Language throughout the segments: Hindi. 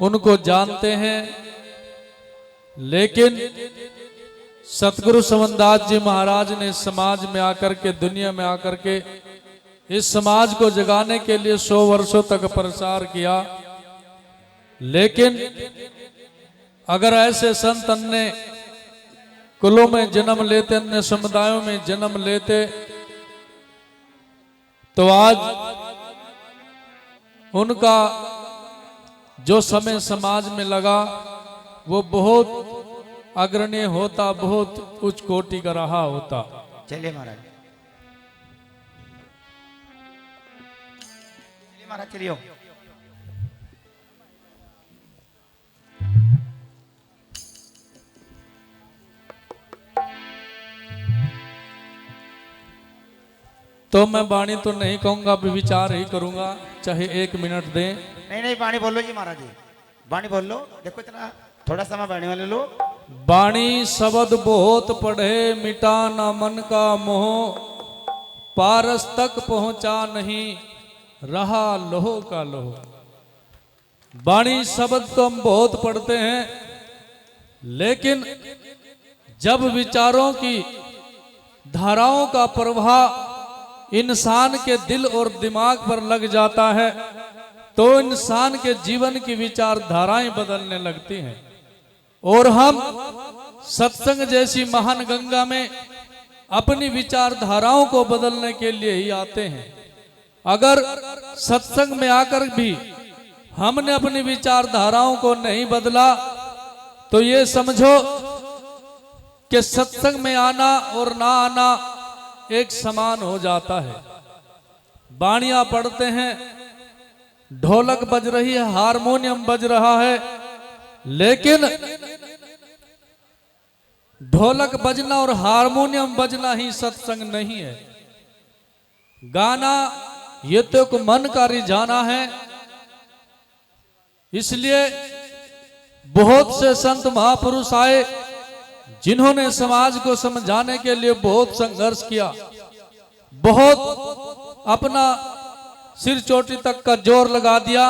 उनको जानते हैं, लेकिन सतगुरु समनदास जी महाराज ने समाज में आकर के, दुनिया में आकर के इस समाज को जगाने के लिए 100 वर्षों तक प्रचार किया। लेकिन अगर ऐसे संत अन्य कुलों में जन्म लेते, अन्य समुदायों में जन्म लेते, तो आज उनका जो समय समाज में लगा वो बहुत अग्रणीय होता, बहुत उच्च कोटि का रहा होता। चलिए महाराज, चलिए महाराज, चलिए। तो मैं वाणी तो नहीं कहूंगा, विचार ही करूंगा, चाहे 1 मिनट दें। नहीं वाणी बोलो जी महाराज जी, वाणी बोल लो। देखो इतना थोड़ा समय वाणी वाले लो। वाणी शब्द बहुत पढ़े, मिटा ना मन का मोह, पारस तक पहुंचा नहीं, रहा लोह का लोह। वाणी शब्द तो हम बहुत पढ़ते हैं, लेकिन जब विचारों की धाराओं का प्रभाव इंसान के दिल और दिमाग पर लग जाता है, तो इंसान के जीवन की विचारधाराएं बदलने लगती हैं। और हम सत्संग जैसी महान गंगा में अपनी विचारधाराओं को बदलने के लिए ही आते हैं। अगर सत्संग में आकर भी हमने अपनी विचारधाराओं को नहीं बदला, तो ये समझो कि सत्संग में आना और ना आना एक समान हो जाता है। बाणियां पढ़ते हैं, ढोलक बज रही है, हारमोनियम बज रहा है, लेकिन ढोलक बजना और हारमोनियम बजना ही सत्संग नहीं है। गाना ये तो एक मन का रिझाना है। इसलिए बहुत से संत महापुरुष आए, जिन्होंने समाज को समझाने के लिए बहुत संघर्ष किया, बहुत अपना सिर चोटी तक का जोर लगा दिया।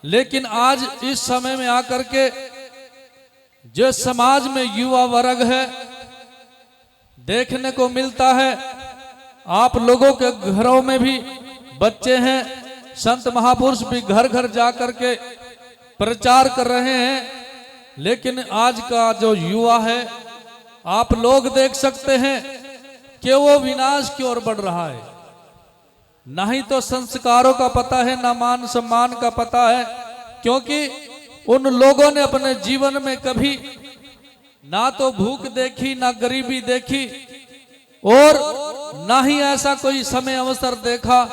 लेकिन आज इस समय में आकर के जो समाज में युवा वर्ग है, देखने को मिलता है, आप लोगों के घरों में भी बच्चे हैं, संत महापुरुष भी घर घर जाकर के प्रचार कर रहे हैं। लेकिन आज का जो युवा है, आप लोग देख सकते हैं कि वो विनाश की ओर बढ़ रहा है। ना ही तो संस्कारों का पता है, ना मान सम्मान का पता है, क्योंकि उन लोगों ने अपने जीवन में कभी ना तो भूख देखी, ना गरीबी देखी, और ना ही ऐसा कोई समय अवसर देखा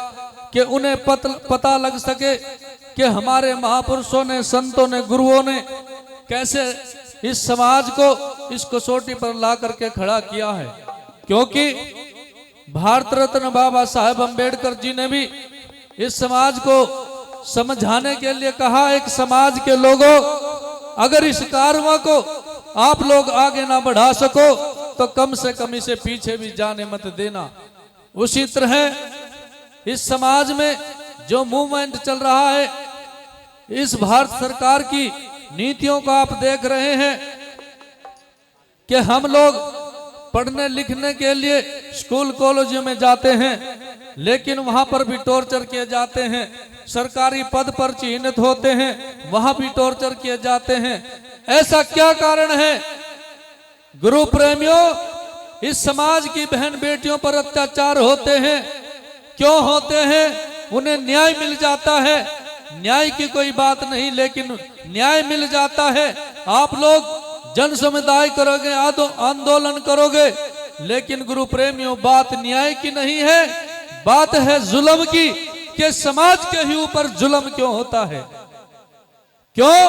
कि उन्हें पता लग सके कि हमारे महापुरुषों ने, संतों ने, गुरुओं ने कैसे इस समाज को इस कसौटी पर ला करके खड़ा किया है। क्योंकि भारत रत्न बाबा साहेब अम्बेडकर जी ने भी इस समाज को समझाने के लिए कहा, एक समाज के लोगों, अगर इस कारवां को आप लोग आगे ना बढ़ा सको तो कम से कम इसे पीछे भी जाने मत देना। उसी तरह इस समाज में जो मूवमेंट चल रहा है, इस भारत सरकार की नीतियों को आप देख रहे हैं कि हम लोग पढ़ने लिखने के लिए स्कूल कॉलेजों में जाते हैं, लेकिन वहां पर भी टॉर्चर किए जाते हैं। सरकारी पद पर चयनित होते हैं, वहां भी टॉर्चर किए जाते हैं। ऐसा क्या कारण है? गुरु प्रेमियों, इस समाज की बहन बेटियों पर अत्याचार होते हैं। क्यों होते हैं? उन्हें न्याय मिल जाता है, न्याय की कोई बात नहीं, लेकिन न्याय मिल जाता है। आप लोग जन समुदाय करोगे, आंदोलन करोगे, लेकिन गुरु प्रेमियों, बात न्याय की नहीं है, बात है जुल्म की, कि समाज के ही ऊपर जुल्म क्यों होता है। क्यों?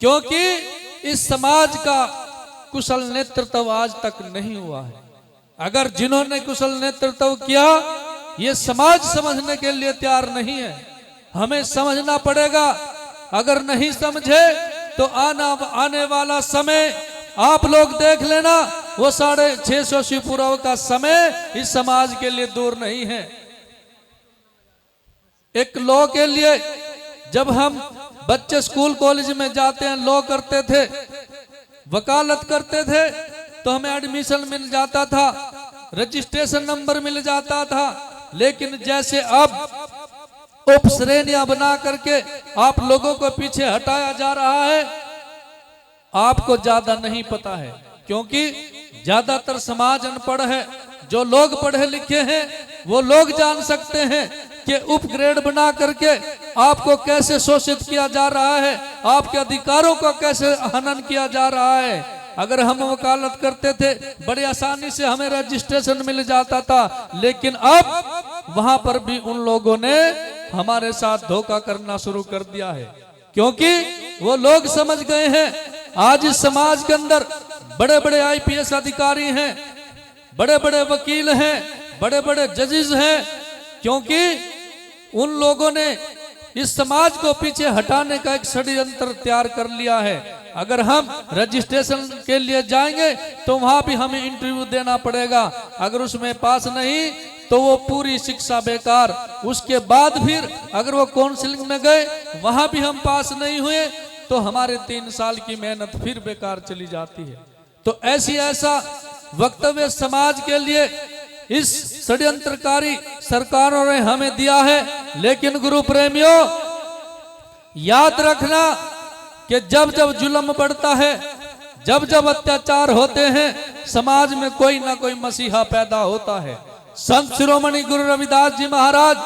क्योंकि इस समाज का कुशल नेतृत्व आज तक नहीं हुआ है। अगर जिन्होंने कुशल नेतृत्व किया, ये समाज समझने के लिए तैयार नहीं है। हमें समझना पड़ेगा। अगर नहीं समझे तो आने वाला समय आप लोग देख लेना, वो 650 शिवपुराव का समय इस समाज के लिए दूर नहीं है। एक लॉ के लिए जब हम बच्चे स्कूल कॉलेज में जाते हैं, लॉ करते थे, वकालत करते थे, तो हमें एडमिशन मिल जाता था, रजिस्ट्रेशन नंबर मिल जाता था। लेकिन जैसे अब उप श्रेणियां बना करके आप लोगों को पीछे हटाया जा रहा है, आपको ज्यादा नहीं पता है, क्योंकि ज्यादातर समाज अनपढ़ है। जो लोग पढ़े लिखे हैं वो लोग जान सकते हैं कि उपग्रेड बना करके आपको कैसे शोषित किया जा रहा है, आपके अधिकारों को कैसे हनन किया जा रहा है। अगर हम वकालत करते थे बड़ी आसानी से हमें रजिस्ट्रेशन मिल जाता था, लेकिन अब वहां पर भी उन लोगों ने हमारे साथ धोखा करना शुरू कर दिया है, क्योंकि वो लोग समझ गए हैं आज इस समाज के अंदर बड़े बड़े आईपीएस अधिकारी हैं, बड़े बड़े वकील हैं, बड़े बड़े जजेस हैं, क्योंकि उन लोगों ने इस समाज को पीछे हटाने का एक षड्यंत्र तैयार कर लिया है। अगर हम रजिस्ट्रेशन के लिए जाएंगे तो वहां भी हमें इंटरव्यू देना पड़ेगा, अगर उसमें पास नहीं तो वो पूरी शिक्षा बेकार। उसके बाद फिर अगर वो काउंसलिंग में गए, वहां भी हम पास नहीं हुए, तो हमारे 3 साल की मेहनत फिर बेकार चली जाती है। तो ऐसा वक्तव्य समाज के लिए इस षड्यंत्रकारी सरकारों ने हमें दिया है। लेकिन गुरु प्रेमियों, याद रखना कि जब जब जुल्म बढ़ता है, जब जब अत्याचार होते हैं, समाज में कोई ना कोई मसीहा पैदा होता है। संत शिरोमणि गुरु रविदास जी महाराज,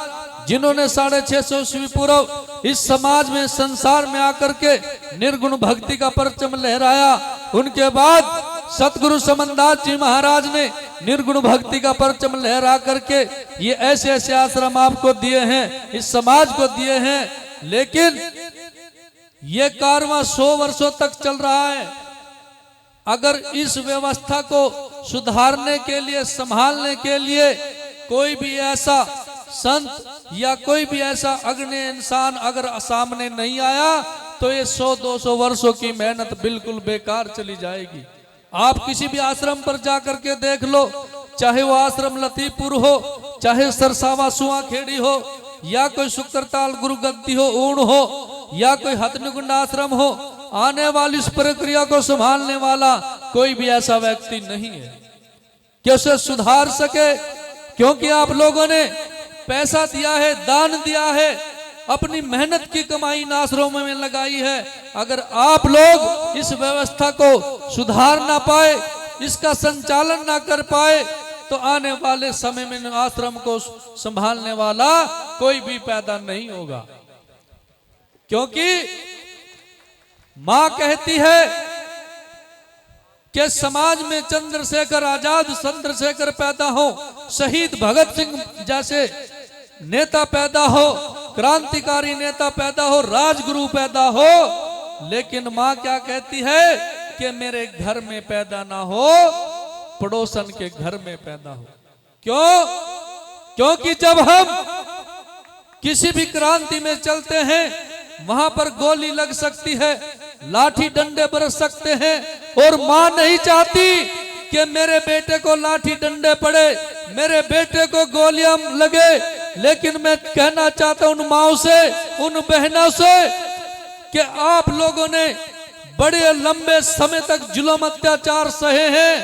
जिन्होंने 650 ईस्वी पूर्व इस समाज में, संसार में आकर के निर्गुण भक्ति का परचम लहराया, उनके बाद सतगुरु समनदास जी महाराज ने निर्गुण भक्ति का परचम लहरा करके ये ऐसे ऐसे आश्रम आपको दिए हैं, इस समाज को दिए हैं। लेकिन ये कारवां 100 वर्षों तक चल रहा है। अगर इस व्यवस्था को सुधारने के लिए, संभालने के लिए कोई भी ऐसा संत या कोई भी ऐसा अग्रणी इंसान अगर सामने नहीं आया, तो ये 100-200 वर्षों की मेहनत बिल्कुल बेकार चली जाएगी। आप किसी भी आश्रम पर जाकर के देख लो, चाहे वो आश्रम लतीपुर हो, चाहे सरसावा सुआखेड़ी हो, या कोई शुक्रताल गुरुगद्दी हो, ऊण हो, या कोई हथनिकुंड आश्रम हो, आने वाली इस प्रक्रिया को संभालने वाला कोई भी ऐसा व्यक्ति नहीं है कि उसे सुधार सके। क्योंकि आप लोगों ने पैसा दिया है, दान दिया है, अपनी मेहनत की कमाई इन आश्रमों में लगाई है। अगर आप लोग इस व्यवस्था को सुधार ना पाए, इसका संचालन ना कर पाए, तो आने वाले समय में आश्रम को संभालने वाला कोई भी पैदा नहीं होगा। क्योंकि मां कहती है कि समाज में चंद्रशेखर आजाद, चंद्रशेखर पैदा हो, शहीद भगत सिंह जैसे नेता पैदा हो, क्रांतिकारी नेता पैदा हो, राजगुरु पैदा हो, लेकिन मां क्या कहती है कि मेरे घर में पैदा ना हो, पड़ोसन के घर में पैदा हो। क्यों? क्योंकि जब हम किसी भी क्रांति में चलते हैं, वहां पर गोली लग सकती है, लाठी डंडे बरस सकते हैं, और मां नहीं चाहती कि मेरे बेटे को लाठी डंडे पड़े, मेरे बेटे को गोलियां लगे। लेकिन मैं कहना चाहता हूं उन माओं से, उन बहनों से, कि आप लोगों ने बड़े लंबे समय तक जुल्म अत्याचार सहे हैं।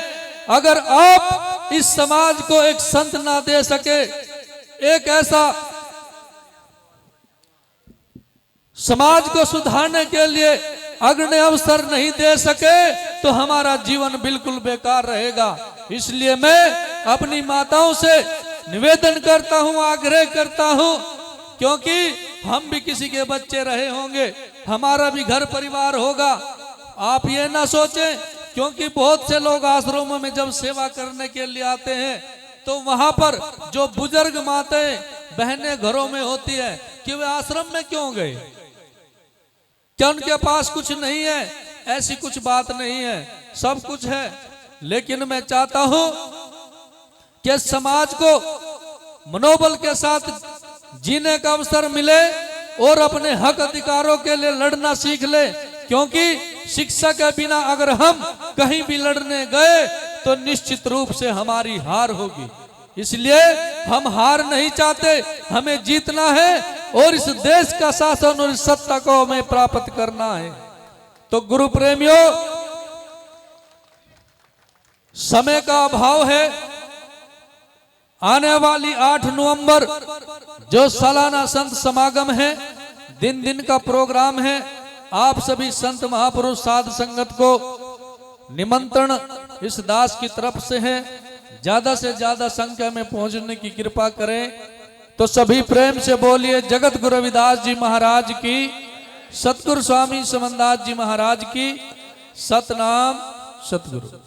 अगर आप इस समाज को एक संत ना दे सके, एक ऐसा समाज को सुधारने के लिए अग्रणी अवसर नहीं दे सके, तो हमारा जीवन बिल्कुल बेकार रहेगा। इसलिए मैं अपनी माताओं से निवेदन करता हूं, आग्रह करता हूं, क्योंकि हम भी किसी के बच्चे रहे होंगे, हमारा भी घर परिवार होगा। आप ये ना सोचें, क्योंकि बहुत से लोग आश्रमों में जब सेवा करने के लिए आते हैं, तो वहां पर जो बुजुर्ग माताएं बहनें घरों में होती है, कि वे आश्रम में क्यों गए, क्या उनके पास कुछ नहीं है? ऐसी कुछ बात नहीं है, सब कुछ है। लेकिन मैं चाहता हूं कि समाज को मनोबल के साथ जीने का अवसर मिले और अपने हक अधिकारों के लिए लड़ना सीख ले। क्योंकि शिक्षा के बिना अगर हम कहीं भी लड़ने गए तो निश्चित रूप से हमारी हार होगी। इसलिए हम हार नहीं चाहते, हमें जीतना है। और इस देश का शासन और इस सत्ता को हमें प्राप्त करना है। तो गुरु प्रेमियों, समय का अभाव है। आने वाली 8 नवंबर जो सालाना संत समागम है, दिन दिन का प्रोग्राम है, आप सभी संत महापुरुष साध संगत को निमंत्रण इस दास की तरफ से है। ज्यादा से ज्यादा संख्या में पहुंचने की कृपा करें। तो सभी प्रेम से बोलिए जगत गुरु रविदास जी महाराज की, सतगुरु स्वामी समनदास जी महाराज की, सतनाम सतगुरु।